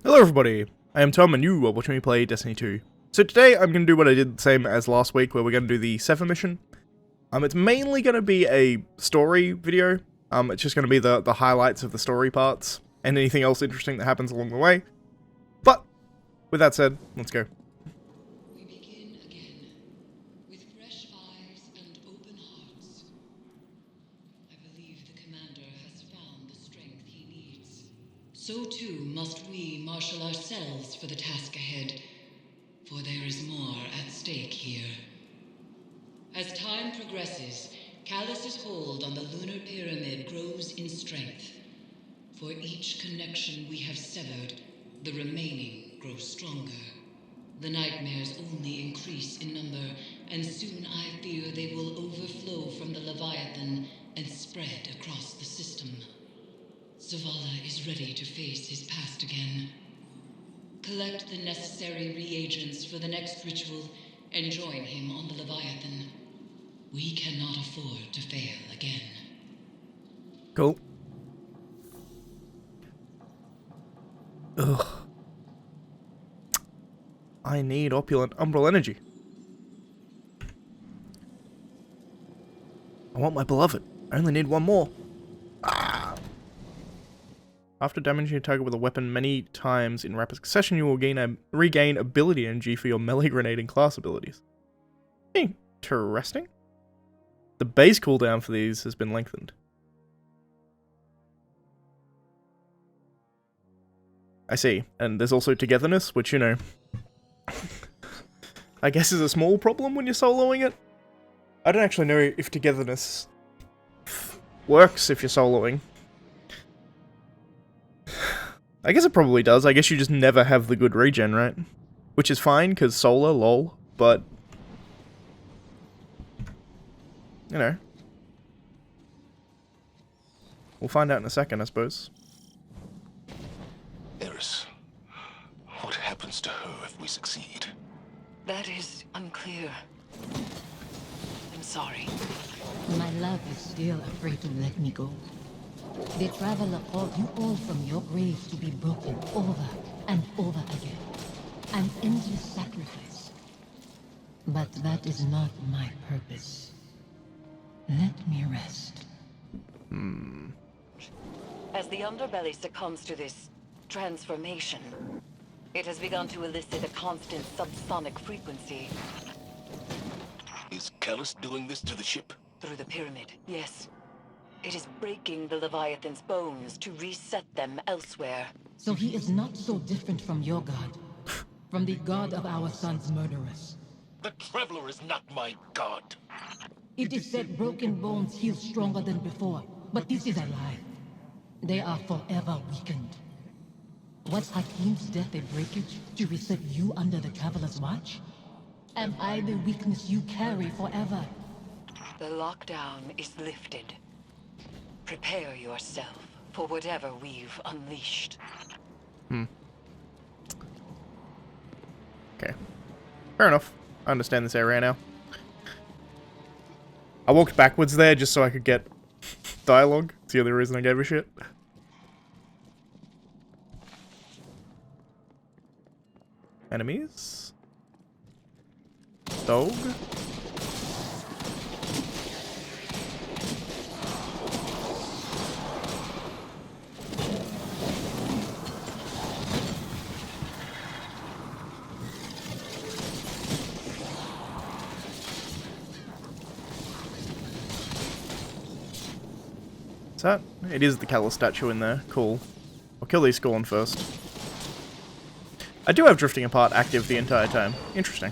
Hello everybody, I am Tom and you are watching me play Destiny 2. So today I'm going to do what I did the same as last week, where we're going to do the Sever mission. It's mainly going to be a story video. It's just going to be the highlights of the story parts, and anything else interesting that happens along the way. But, with that said, let's go. We begin again, with fresh eyes and open hearts. I believe the commander has found the strength he needs. So too must we marshal ourselves for the task ahead, for there is more at stake here. As time progresses, Callus's hold on the lunar pyramid grows in strength. For each connection we have severed, the remaining grow stronger. The nightmares only increase in number, and soon I fear they will overflow from the Leviathan and spread across the system. Zavala is ready to face his past again. Collect the necessary reagents for the next ritual and join him on the Leviathan. We cannot afford to fail again. Cool. Ugh. I need opulent umbral energy. I want my beloved. I only need one more. Ah. After damaging a target with a weapon many times in rapid succession, you will regain ability energy for your melee grenade and class abilities. Interesting. The base cooldown for these has been lengthened. I see. And there's also togetherness, which, you know, I guess is a small problem when you're soloing it. I don't actually know if togetherness works if you're soloing. I guess it probably does. I guess you just never have the good regen, right? Which is fine, because solo, lol, but... you know. We'll find out in a second, I suppose. Eris, what happens to her if we succeed? That is unclear. I'm sorry. My love is still afraid to let me go. The Traveler called you all from your graves to be broken over and over again. An endless sacrifice. But that is not my purpose. Let me rest. As the underbelly succumbs to this transformation, it has begun to elicit a constant subsonic frequency. Is Callus doing this to the ship? Through the pyramid, yes. It is breaking the Leviathan's bones to reset them elsewhere. So he is not so different from your god. From the god of our son's murderers. The Traveler is not my god. It is said broken bones heal stronger than before, but this is a lie. They are forever weakened. Was Hakim's death a breakage to reset you under the Traveler's watch? Am I the weakness you carry forever? The lockdown is lifted. Prepare yourself for whatever we've unleashed. Okay. Fair enough. I understand this area now. I walked backwards there just so I could get dialogue. It's the only reason I gave a shit. Enemies? Dog? Is that? It is the Callus statue in there. Cool. I'll kill these Scorn first. I do have Drifting Apart active the entire time. Interesting.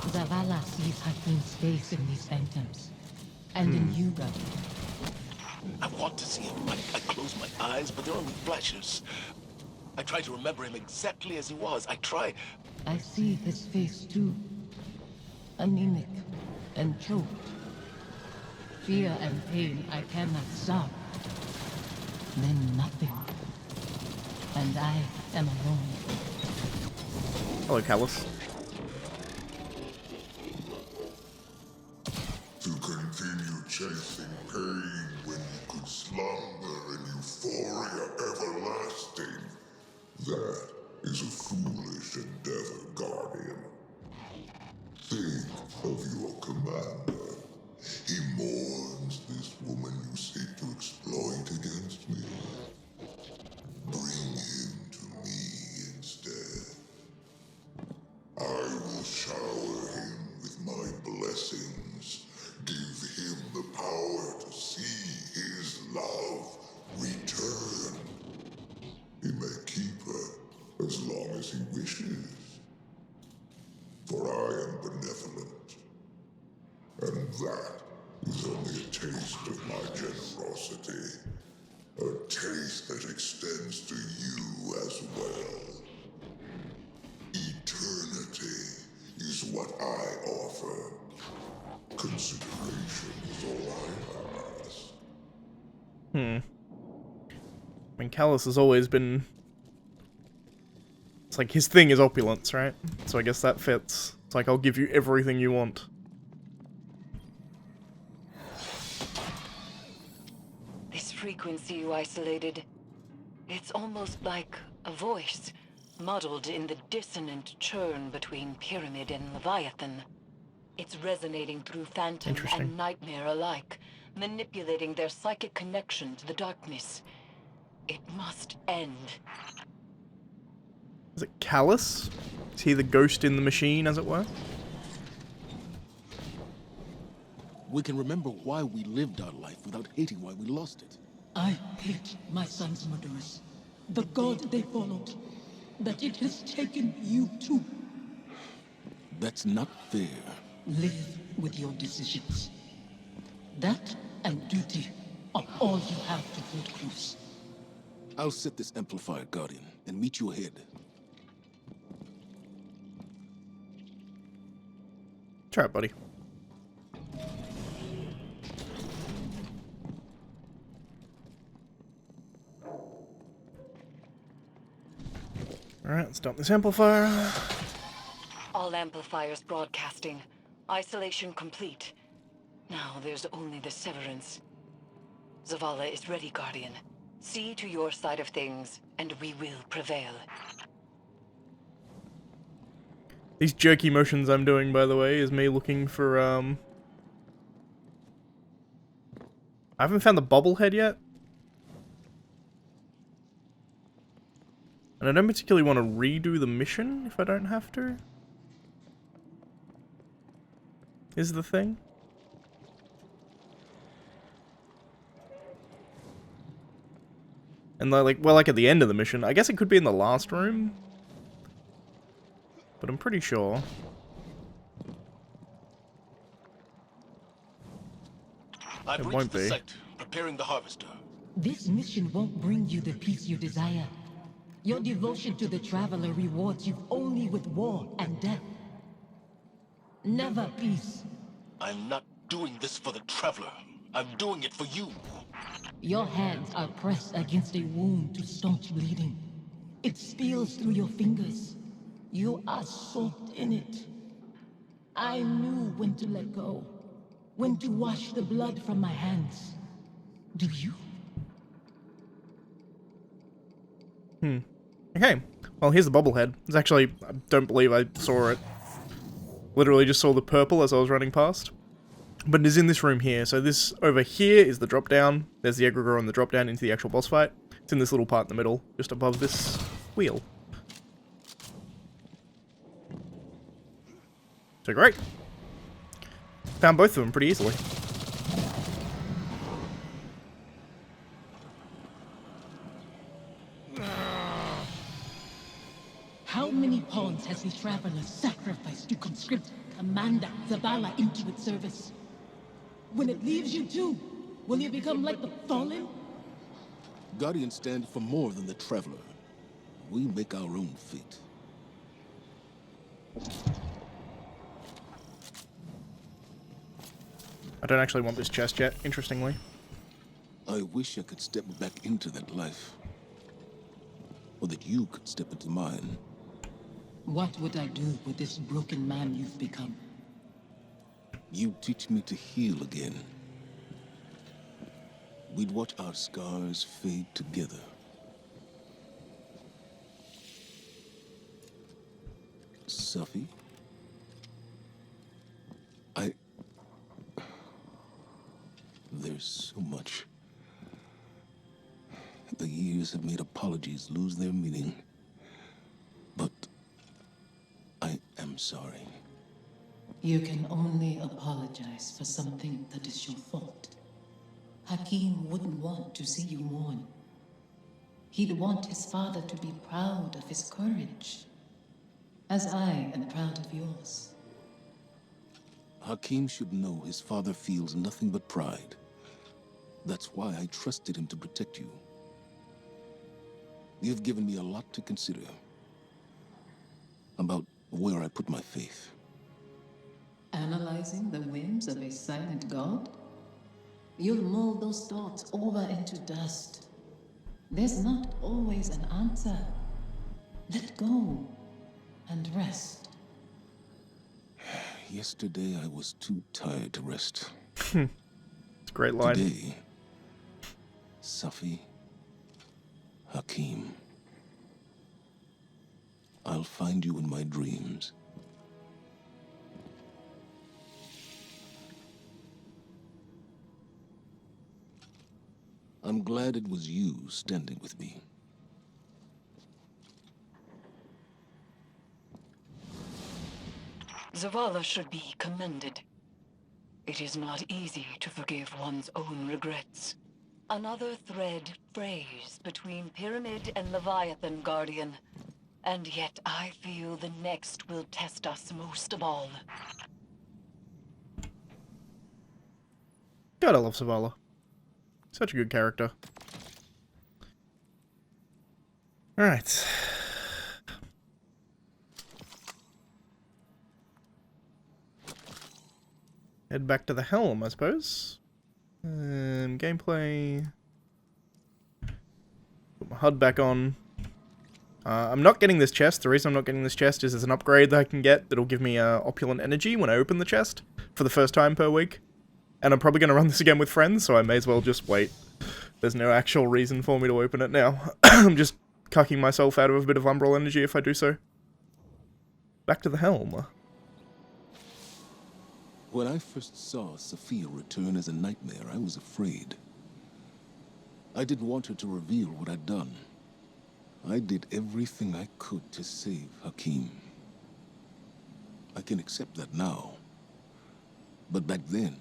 Zavala sees Hakim's face in these phantoms. And in you, God. I want to see him. I close my eyes, but they're only flashes. I try to remember him exactly as he was. I try. I see his face too. Anemic and choked. Fear and pain I cannot stop. Then nothing. And I am alone. Hello, Callus. To continue chasing pain when you could slumber and euphoria. That is a foolish endeavor, Guardian. Think of your commander. He mourns this woman you seek to exploit against me. Bring him to me instead. I will shower him with my blessings. Give him the power to see his love return. He may keep her as long as he wishes. For I am benevolent. And that is only a taste of my generosity. A taste that extends to you as well. Eternity is what I offer. Consideration is all I ask. I mean, Callus has always been... It's like his thing is opulence, right? So I guess that fits. It's like, I'll give you everything you want. This frequency you isolated, it's almost like a voice, muddled in the dissonant churn between Pyramid and Leviathan. It's resonating through Phantom Interesting. and Nightmare alike, manipulating their psychic connection to the darkness. It must end. Is it Callus? Is he the ghost in the machine, as it were? We can remember why we lived our life without hating why we lost it. I hate my son's murderers. The god they followed. That it has taken you too. That's not fair. Live with your decisions. That and duty are all you have to hold close. I'll set this amplifier, Guardian, and meet you ahead. Try it, buddy. Alright, let's dump this amplifier. All amplifiers broadcasting. Isolation complete. Now there's only the severance. Zavala is ready, Guardian. See to your side of things, and we will prevail. These jerky motions I'm doing, by the way, is me looking for, I haven't found the bobblehead yet. And I don't particularly want to redo the mission if I don't have to. Is the thing. And like, well, like at the end of the mission. I guess it could be in the last room. But I'm pretty sure. I've It reached won't the be. site, preparing the harvester. This mission won't bring you the peace you desire. Your devotion to the Traveler rewards you only with war and death. Never peace. I'm not doing this for the Traveler. I'm doing it for you. Your hands are pressed against a wound to staunch bleeding. It spills through your fingers. You are soaked in it. I knew when to let go. When to wash the blood from my hands. Do you? Okay, well here's the bobblehead. It's actually, I don't believe I saw it. Literally just saw the purple as I was running past. But it is in this room here. So this over here is the drop down. There's the egregore on the drop down into the actual boss fight. It's in this little part in the middle, just above this wheel. So great. Found both of them pretty easily. How many pawns has the Traveler sacrificed to conscript Commander Zavala into its service? When it leaves you too, will you become like the Fallen? Guardians stand for more than the Traveler. We make our own fate. I don't actually want this chest yet, interestingly. I wish I could step back into that life. Or that you could step into mine. What would I do with this broken man you've become? You teach me to heal again. We'd watch our scars fade together. Sophie. There's so much. The years have made apologies lose their meaning. But I am sorry. You can only apologize for something that is your fault. Hakim wouldn't want to see you mourn. He'd want his father to be proud of his courage, as I am proud of yours. Hakim should know his father feels nothing but pride. That's why I trusted him to protect you. You've given me a lot to consider about where I put my faith. Analyzing the whims of a silent god? You'll mold those thoughts over into dust. There's not always an answer. Let go and rest. Yesterday I was too tired to rest. It's a great line. Today, Safi, Hakim, I'll find you in my dreams. I'm glad it was you standing with me. Zavala should be commended. It is not easy to forgive one's own regrets. Another thread frays between Pyramid and Leviathan, Guardian. And yet I feel the next will test us most of all. God, I love Zavala. Such a good character. Alright. Head back to the helm, I suppose. Gameplay. Put my HUD back on. I'm not getting this chest. The reason I'm not getting this chest is there's an upgrade that I can get that'll give me opulent energy when I open the chest for the first time per week. And I'm probably going to run this again with friends, so I may as well just wait. There's no actual reason for me to open it now. I'm just cucking myself out of a bit of umbral energy if I do so. Back to the helm. When I first saw Sophia return as a nightmare, I was afraid. I didn't want her to reveal what I'd done. I did everything I could to save Hakim. I can accept that now. But back then,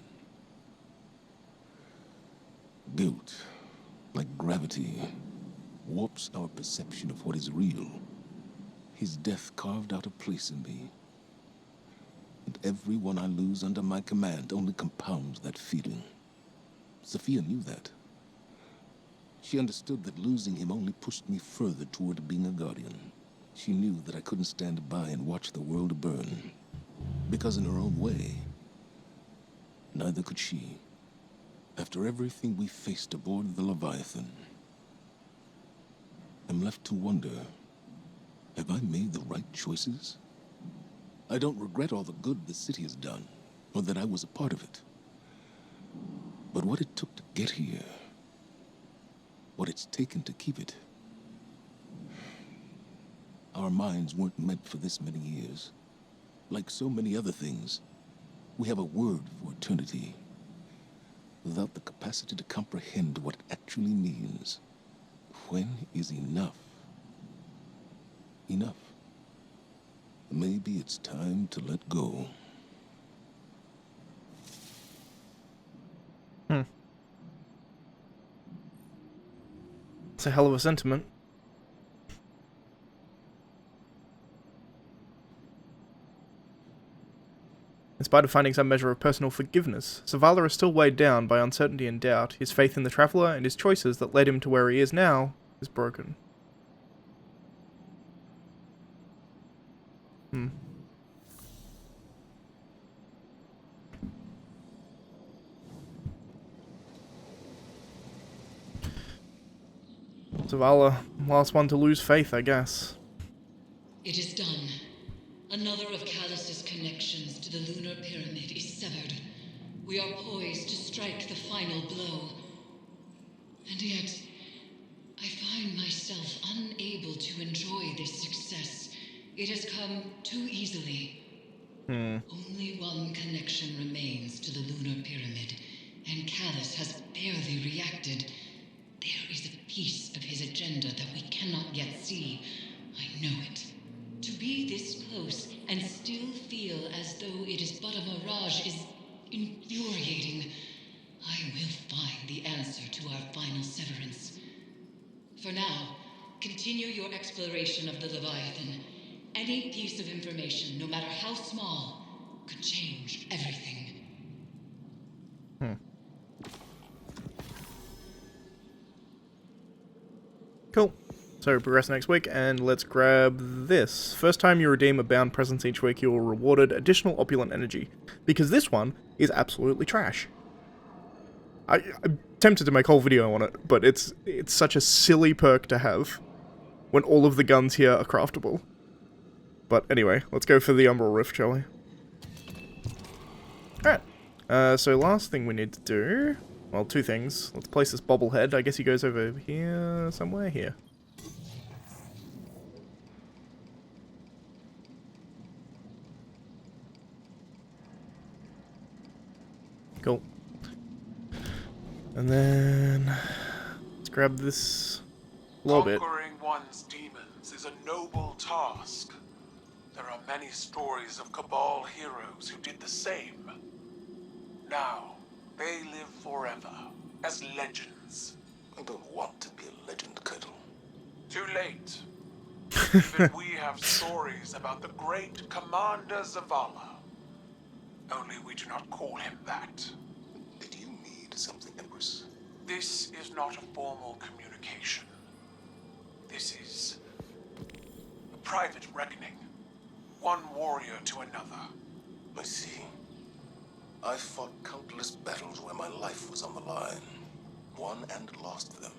guilt, like gravity, warps our perception of what is real. His death carved out a place in me. And everyone I lose under my command only compounds that feeling. Sophia knew that. She understood that losing him only pushed me further toward being a guardian. She knew that I couldn't stand by and watch the world burn. Because in her own way, neither could she. After everything we faced aboard the Leviathan, I'm left to wonder, have I made the right choices? I don't regret all the good the city has done, or that I was a part of it. But what it took to get here, what it's taken to keep it. Our minds weren't meant for this many years. Like so many other things, we have a word for eternity, without the capacity to comprehend what it actually means. When is enough? Enough. Maybe it's time to let go. It's a hell of a sentiment. In spite of finding some measure of personal forgiveness, Zavala is still weighed down by uncertainty and doubt. His faith in the Traveler and his choices that led him to where he is now is broken. Zavala, last one to lose faith, I guess. It is done. Another of Callus's connections to the lunar pyramid is severed. We are poised to strike the final blow. And yet, I find myself unable to enjoy this success. It has come too easily. Only one connection remains to the lunar pyramid, and Callus has barely reacted. There is a piece of his agenda that we cannot yet see. I know it. To be this close and still feel as though it is but a mirage is infuriating. I will find the answer to our final severance. For now, continue your exploration of the Leviathan. Any piece of information, no matter how small, could change everything. Cool. So progress next week, and let's grab this. First time you redeem a bound presence each week, you are rewarded additional opulent energy. Because this one is absolutely trash. I'm tempted to make a whole video on it, but it's such a silly perk to have when all of the guns here are craftable. But anyway, let's go for the Umbral Rift, shall we? Alright, so last thing we need to do... Well, two things. Let's place this bobblehead. I guess he goes over here, somewhere here. Cool. And then... Let's grab this Lobbit. Conquering one's demons is a noble task. There are many stories of Cabal heroes who did the same. Now, they live forever, as legends. I don't want to be a legend, Kettle. Too late. Even we have stories about the great Commander Zavala. Only we do not call him that. Did you need something, Empress? This is not a formal communication. This is a private reckoning. One warrior to another. I see. I fought countless battles where my life was on the line. Won and lost them.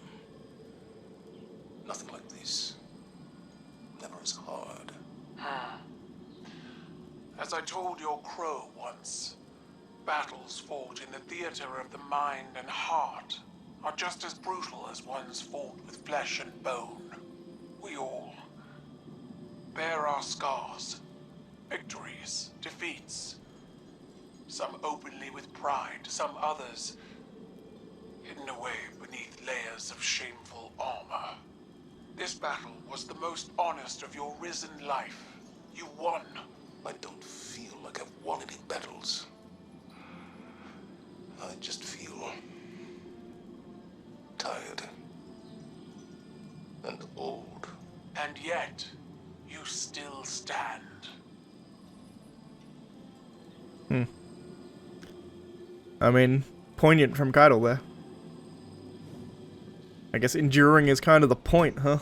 Nothing like this. Never as hard. As I told your crow once, battles fought in the theater of the mind and heart are just as brutal as ones fought with flesh and bone. We all bear our scars, victories, defeats. Some openly with pride, some others hidden away beneath layers of shameful armor. This battle was the most honest of your risen life. You won. I don't feel like I've won any battles. I just feel tired and old. And yet, you still stand. I mean, poignant from Keitel there. I guess enduring is kind of the point, huh?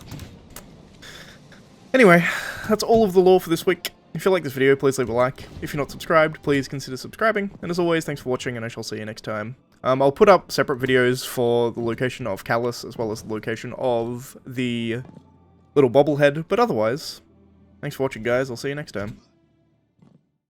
Anyway, that's all of the lore for this week. If you like this video, please leave a like. If you're not subscribed, please consider subscribing. And as always, thanks for watching, and I shall see you next time. I'll put up separate videos for the location of Callus, as well as the location of the little bobblehead. But otherwise, thanks for watching, guys. I'll see you next time.